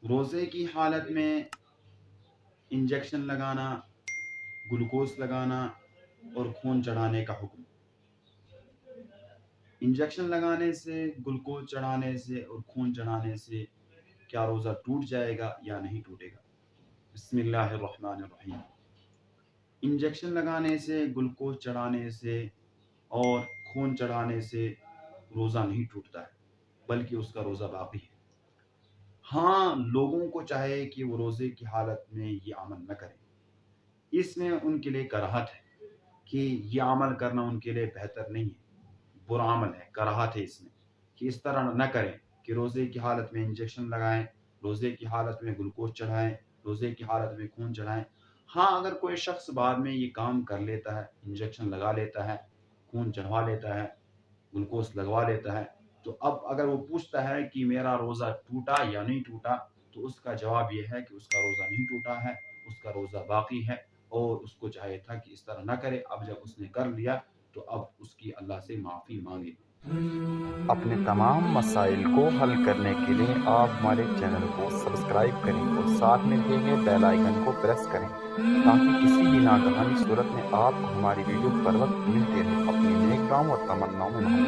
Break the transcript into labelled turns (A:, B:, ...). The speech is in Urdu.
A: روزے کی حالت میں انجیکشن لگانا، گلوکوز لگانا اور خون چڑھانے کا حکم۔ انجیکشن لگانے سے، گلوکوز چڑھانے سے اور خون چڑھانے سے کیا روزہ ٹوٹ جائے گا یا نہیں ٹوٹے گا؟ بسم اللہ الرحمن الرحیم۔ انجیکشن لگانے سے، گلوکوز چڑھانے سے اور خون چڑھانے سے روزہ نہیں ٹوٹتا ہے، بلکہ اس کا روزہ باقی ہے۔ ہاں، لوگوں کو چاہے کہ وہ روزے کی حالت میں یہ عمل نہ کریں۔ اس میں ان کے لیے کراہت ہے کہ یہ عمل کرنا ان کے لیے بہتر نہیں ہے، برا عمل ہے، کراہت ہے اس میں کہ اس طرح نہ کریں کہ روزے کی حالت میں انجیکشن لگائیں، روزے کی حالت میں گلوکوز چڑھائیں، روزے کی حالت میں خون چڑھائیں۔ ہاں، اگر کوئی شخص بعد میں یہ کام کر لیتا ہے، انجیکشن لگا لیتا ہے، خون چڑھوا لیتا ہے، گلوکوز لگوا لیتا ہے، تو اب اگر وہ پوچھتا ہے کہ میرا روزہ ٹوٹا یا نہیں ٹوٹا، تو اس کا جواب یہ ہے کہ اس کا روزہ نہیں ٹوٹا ہے، اس کا روزہ باقی ہے، اور اس کو چاہیے تھا کہ اس طرح نہ کرے۔ اب جب اس نے کر لیا تو اب اس کی اللہ سے معافی مانگے۔
B: اپنے تمام مسائل کو حل کرنے کے لیے آپ ہمارے چینل کو سبسکرائب کریں اور ساتھ میں دیے گئے بیل آئیکن کو پریس کریں تاکہ کسی بھی ناگہانی صورت میں آپ کو ہماری ویڈیو پر وقت ملتے رہے۔ اپنی نیک دعاؤں اور تمناؤں میں